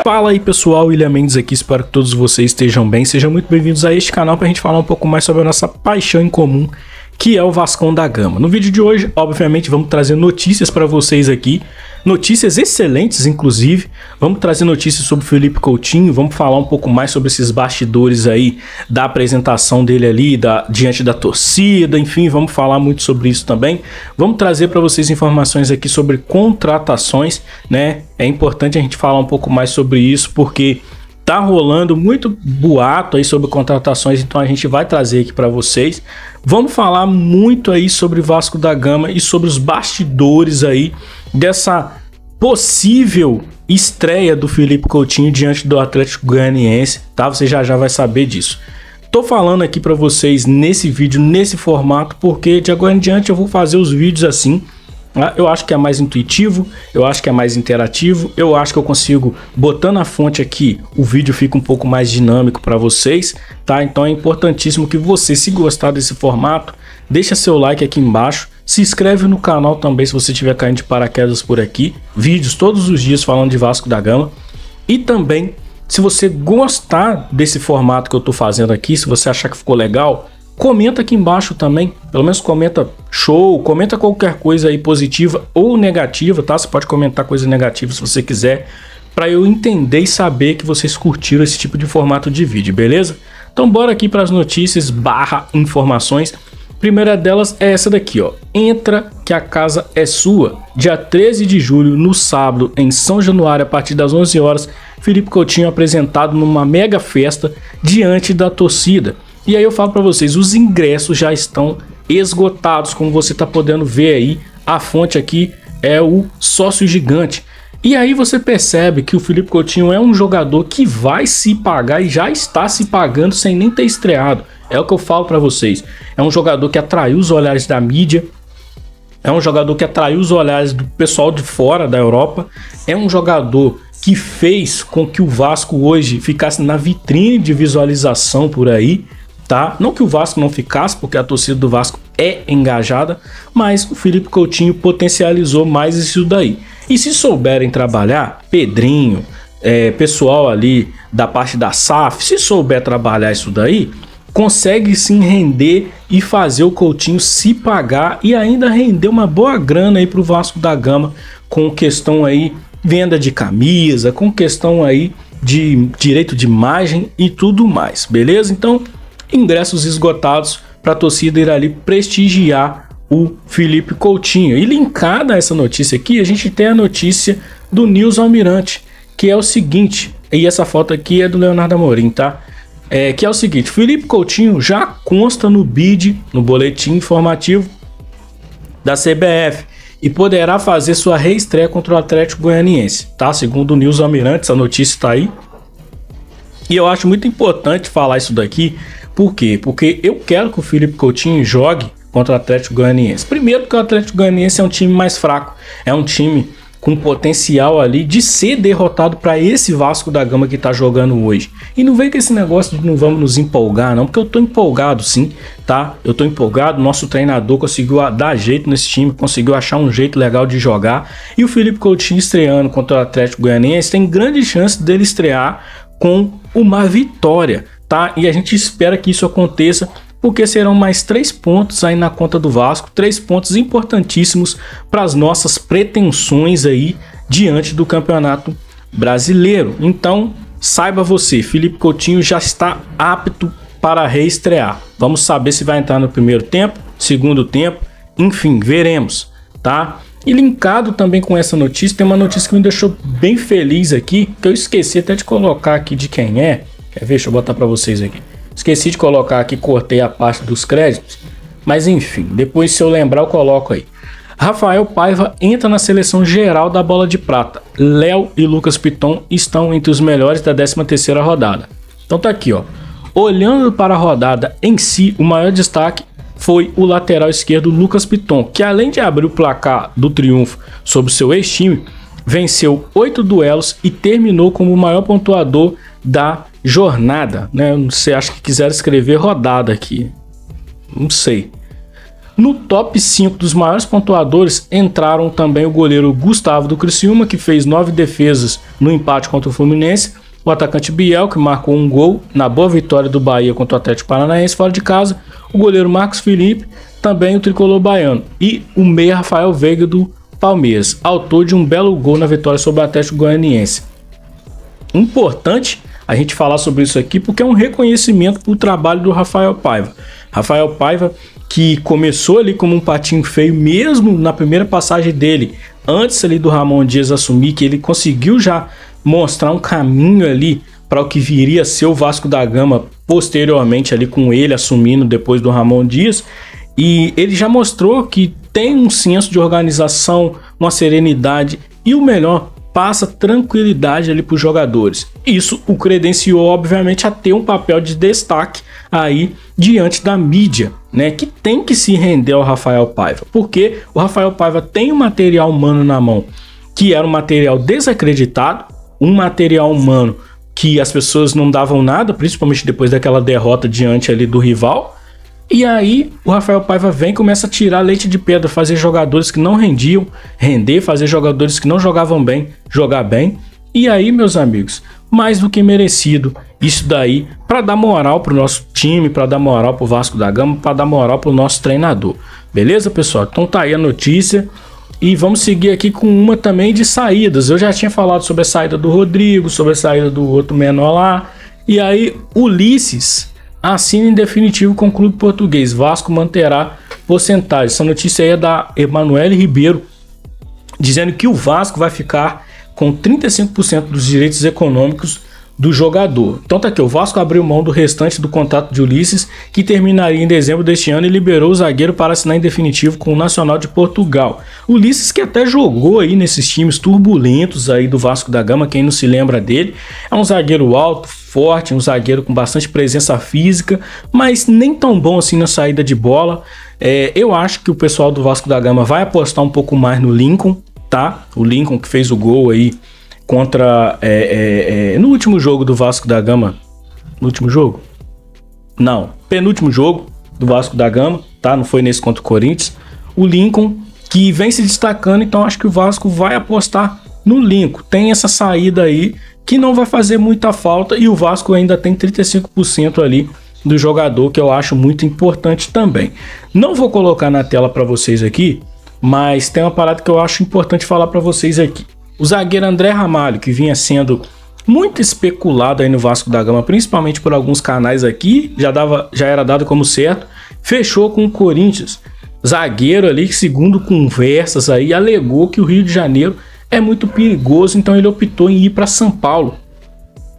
Fala aí pessoal, William Mendes aqui, espero que todos vocês estejam bem. Sejam muito bem-vindos a este canal para a gente falar um pouco mais sobre a nossa paixão em comum, que é o Vascão da Gama. No vídeo de hoje, obviamente, vamos trazer notícias para vocês aqui, notícias excelentes inclusive. Vamos trazer notícias sobre o Felipe Coutinho, vamos falar um pouco mais sobre esses bastidores aí da apresentação dele ali, diante da torcida, enfim, vamos falar muito sobre isso também. Vamos trazer para vocês informações aqui sobre contratações, né? É importante a gente falar um pouco mais sobre isso, porque tá rolando muito boato aí sobre contratações, então a gente vai trazer aqui para vocês. Vamos falar muito aí sobre Vasco da Gama e sobre os bastidores aí dessa possível estreia do Felipe Coutinho diante do Atlético Goianiense, tá? Você já vai saber disso. Tô falando aqui para vocês nesse vídeo, nesse formato, porque de agora em diante eu vou fazer os vídeos assim. Eu acho que é mais intuitivo, eu acho que é mais interativo, eu acho que eu consigo, botando a fonte aqui, o vídeo fica um pouco mais dinâmico para vocês, tá? Então é importantíssimo que você, se gostar desse formato, deixa seu like aqui embaixo, se inscreve no canal também se você estiver caindo de paraquedas por aqui, vídeos todos os dias falando de Vasco da Gama. E também, se você gostar desse formato que eu tô fazendo aqui, se você achar que ficou legal, comenta aqui embaixo também, pelo menos comenta show, comenta qualquer coisa aí positiva ou negativa, tá? Você pode comentar coisa negativa se você quiser, para eu entender e saber que vocês curtiram esse tipo de formato de vídeo, beleza? Então bora aqui para as notícias / informações. Primeira delas é essa daqui, ó. Entra que a casa é sua. Dia 13 de julho, no sábado, em São Januário, a partir das 11 horas, Felipe Coutinho apresentado numa mega festa diante da torcida. E aí eu falo para vocês, os ingressos já estão esgotados, como você tá podendo ver aí, a fonte aqui é o Sócio Gigante. E aí você percebe que o Felipe Coutinho é um jogador que vai se pagar e já está se pagando sem nem ter estreado. É o que eu falo para vocês, é um jogador que atraiu os olhares da mídia, é um jogador que atraiu os olhares do pessoal de fora da Europa, é um jogador que fez com que o Vasco hoje ficasse na vitrine de visualização por aí, tá? Não que o Vasco não ficasse, porque a torcida do Vasco é engajada, mas o Felipe Coutinho potencializou mais isso daí. E se souberem trabalhar, Pedrinho, pessoal ali da parte da SAF, se souber trabalhar isso daí, consegue sim render e fazer o Coutinho se pagar e ainda render uma boa grana aí pro Vasco da Gama, com questão aí venda de camisa, com questão aí de direito de imagem e tudo mais, beleza? Então, ingressos esgotados para a torcida ir ali prestigiar o Felipe Coutinho. E linkada a essa notícia aqui, a gente tem a notícia do Nilson Almirante, que é o seguinte, e essa foto aqui é do Leonardo Amorim, tá? Que é o seguinte, Felipe Coutinho já consta no BID, no boletim informativo da CBF, e poderá fazer sua reestreia contra o Atlético Goianiense, tá? Segundo o Nilson Almirante, essa notícia está aí. E eu acho muito importante falar isso daqui. Por quê? Porque eu quero que o Felipe Coutinho jogue contra o Atlético Goianiense. Primeiro porque o Atlético Goianiense é um time mais fraco, é um time com potencial ali de ser derrotado para esse Vasco da Gama que tá jogando hoje. E não vem com esse negócio de não vamos nos empolgar não, porque eu tô empolgado sim, tá? Eu tô empolgado, nosso treinador conseguiu dar jeito nesse time, conseguiu achar um jeito legal de jogar, e o Felipe Coutinho estreando contra o Atlético Goianiense tem grande chance dele estrear com uma vitória, tá? E a gente espera que isso aconteça, porque serão mais 3 pontos aí na conta do Vasco, 3 pontos importantíssimos para as nossas pretensões aí diante do Campeonato Brasileiro. Então, saiba você, Felipe Coutinho já está apto para reestrear. Vamos saber se vai entrar no primeiro tempo, segundo tempo, enfim, veremos, tá? E linkado também com essa notícia, tem uma notícia que me deixou bem feliz aqui, que eu esqueci até de colocar aqui de quem é. Quer ver? Deixa eu botar para vocês aqui. Esqueci de colocar aqui, cortei a parte dos créditos, mas enfim, depois se eu lembrar eu coloco aí. Rafael Paiva entra na seleção geral da Bola de Prata. Léo e Lucas Piton estão entre os melhores da 13ª rodada. Então tá aqui, ó. Olhando para a rodada em si, o maior destaque foi o lateral esquerdo Lucas Piton, que além de abrir o placar do triunfo sobre o seu ex-time, venceu 8 duelos e terminou como o maior pontuador da jornada, né? Não sei, acho que quiseram escrever rodada aqui, não sei. No top 5 dos maiores pontuadores entraram também o goleiro Gustavo do Criciúma, que fez 9 defesas no empate contra o Fluminense, o atacante Biel, que marcou um gol na boa vitória do Bahia contra o Atlético Paranaense fora de casa, o goleiro Marcos Felipe, também o tricolor baiano, e o meia Rafael Veiga do Palmeiras, autor de um belo gol na vitória sobre o Atlético Goianiense. Importante a gente falar sobre isso aqui porque é um reconhecimento para o trabalho do Rafael Paiva. Rafael Paiva, que começou ali como um patinho feio mesmo na primeira passagem dele, antes ali do Ramon Dias assumir, que ele conseguiu já mostrar um caminho ali para o que viria a ser o Vasco da Gama posteriormente ali com ele assumindo depois do Ramon Dias, e ele já mostrou que tem um senso de organização, uma serenidade e o melhor, passa tranquilidade ali para os jogadores. Isso o credenciou obviamente a ter um papel de destaque aí diante da mídia, né, que tem que se render ao Rafael Paiva, porque o Rafael Paiva tem um material humano na mão que era um material desacreditado, um material humano que as pessoas não davam nada, principalmente depois daquela derrota diante ali do rival. E aí o Rafael Paiva vem e começa a tirar leite de pedra, fazer jogadores que não rendiam render, fazer jogadores que não jogavam bem jogar bem. E aí, meus amigos, mais do que merecido isso daí para dar moral pro nosso time, para dar moral pro Vasco da Gama, para dar moral pro nosso treinador. Beleza, pessoal? Então tá aí a notícia. E vamos seguir aqui com uma também de saídas. Eu já tinha falado sobre a saída do Rodrigo, sobre a saída do outro menor lá. E aí, Ulisses assina em definitivo com o clube português. Vasco manterá porcentagem. Essa notícia aí é da Emanuele Ribeiro, dizendo que o Vasco vai ficar com 35% dos direitos econômicos do jogador. Então tá aqui, o Vasco abriu mão do restante do contrato de Ulisses, que terminaria em dezembro deste ano, e liberou o zagueiro para assinar em definitivo com o Nacional de Portugal. Ulisses, que até jogou aí nesses times turbulentos aí do Vasco da Gama, quem não se lembra dele, é um zagueiro alto, forte, um zagueiro com bastante presença física, mas nem tão bom assim na saída de bola. Eu acho que o pessoal do Vasco da Gama vai apostar um pouco mais no Lincoln, tá? O Lincoln que fez o gol aí contra no último jogo do Vasco da Gama. No último jogo? Não, penúltimo jogo do Vasco da Gama, tá? Não foi nesse contra o Corinthians. O Lincoln que vem se destacando, então acho que o Vasco vai apostar no Lincoln. Tem essa saída aí que não vai fazer muita falta, e o Vasco ainda tem 35% ali do jogador, que eu acho muito importante também. Não vou colocar na tela para vocês aqui, mas tem uma parada que eu acho importante falar para vocês aqui. O zagueiro André Ramalho, que vinha sendo muito especulado aí no Vasco da Gama, principalmente por alguns canais aqui, já era dado como certo, fechou com o Corinthians. Zagueiro ali que, segundo conversas aí, alegou que o Rio de Janeiro é muito perigoso, então ele optou em ir para São Paulo,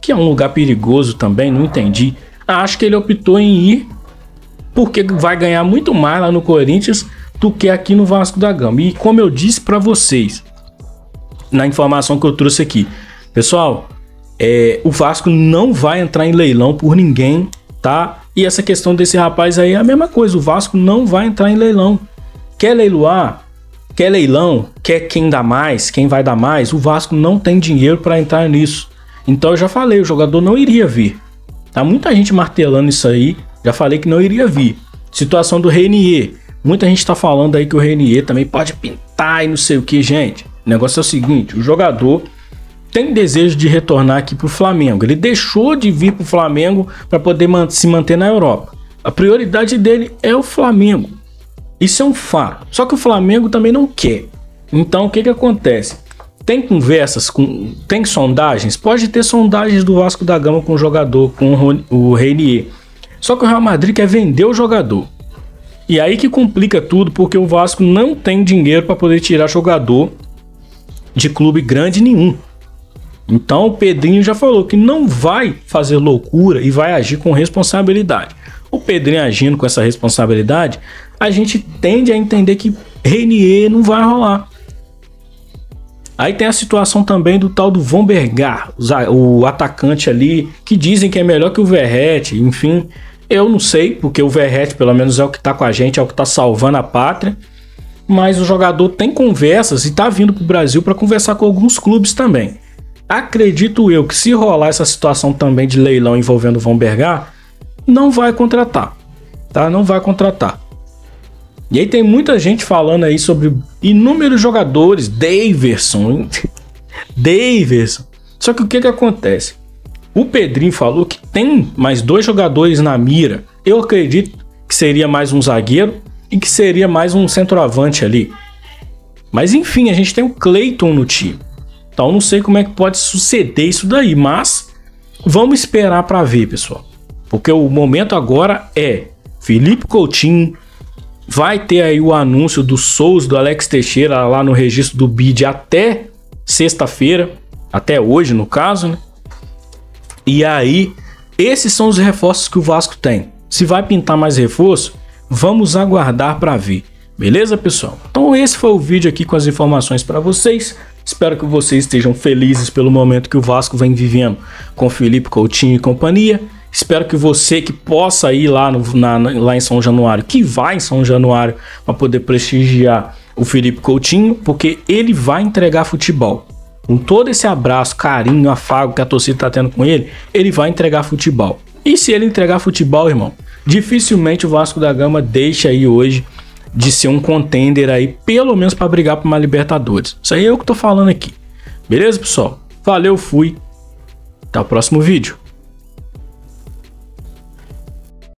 que é um lugar perigoso também, não entendi. Acho que ele optou em ir porque vai ganhar muito mais lá no Corinthians do que aqui no Vasco da Gama. E como eu disse para vocês, na informação que eu trouxe aqui, pessoal, o Vasco não vai entrar em leilão por ninguém, tá? E essa questão desse rapaz aí é a mesma coisa, o Vasco não vai entrar em leilão. Quer leiloar? Quer leilão? Quer quem dá mais? Quem vai dar mais? O Vasco não tem dinheiro para entrar nisso. Então eu já falei, o jogador não iria vir. Tá muita gente martelando isso aí, já falei que não iria vir. Situação do Renier. Muita gente tá falando aí que o Renier também pode pintar e não sei o que, gente. O negócio é o seguinte, o jogador tem desejo de retornar aqui pro Flamengo. Ele deixou de vir pro Flamengo para poder se manter na Europa. A prioridade dele é o Flamengo. Isso é um fato. Só que o Flamengo também não quer. Então o que acontece? Tem conversas, tem sondagens? Pode ter sondagens do Vasco da Gama com o jogador, com o Renier. Só que o Real Madrid quer vender o jogador. E aí que complica tudo, porque o Vasco não tem dinheiro para poder tirar jogador de clube grande nenhum. Então o Pedrinho já falou que não vai fazer loucura e vai agir com responsabilidade. O Pedrinho agindo com essa responsabilidade, a gente tende a entender que Renier não vai rolar. Aí tem a situação também do tal do Von Bergar, o atacante ali, que dizem que é melhor que o Verratti, enfim. Eu não sei, porque o Verratti pelo menos é o que tá com a gente, é o que tá salvando a pátria. Mas o jogador tem conversas e tá vindo pro Brasil para conversar com alguns clubes também. Acredito eu que se rolar essa situação também de leilão envolvendo o Von Bergar, não vai contratar, tá? Não vai contratar. E aí tem muita gente falando aí sobre inúmeros jogadores, Daverson. Só que o que acontece? O Pedrinho falou que tem mais 2 jogadores na mira. Eu acredito que seria mais um zagueiro e que seria mais um centroavante ali. Mas enfim, a gente tem o Cleiton no time. Então não sei como é que pode suceder isso daí, mas vamos esperar para ver, pessoal. Porque o momento agora é Felipe Coutinho. Vai ter aí o anúncio do Souza, do Alex Teixeira lá no registro do BID até sexta-feira, até hoje no caso, né? E aí, esses são os reforços que o Vasco tem. Se vai pintar mais reforço, vamos aguardar para ver. Beleza, pessoal? Então esse foi o vídeo aqui com as informações para vocês. Espero que vocês estejam felizes pelo momento que o Vasco vem vivendo com Felipe Coutinho e companhia. Espero que você que possa ir lá, lá em São Januário, que vai em São Januário para poder prestigiar o Felipe Coutinho, porque ele vai entregar futebol. Com todo esse abraço, carinho, afago que a torcida está tendo com ele, ele vai entregar futebol. E se ele entregar futebol, irmão, dificilmente o Vasco da Gama deixa aí hoje de ser um contender aí, pelo menos para brigar por uma Libertadores. Isso aí é eu que tô falando aqui. Beleza, pessoal? Valeu, fui. Até o próximo vídeo.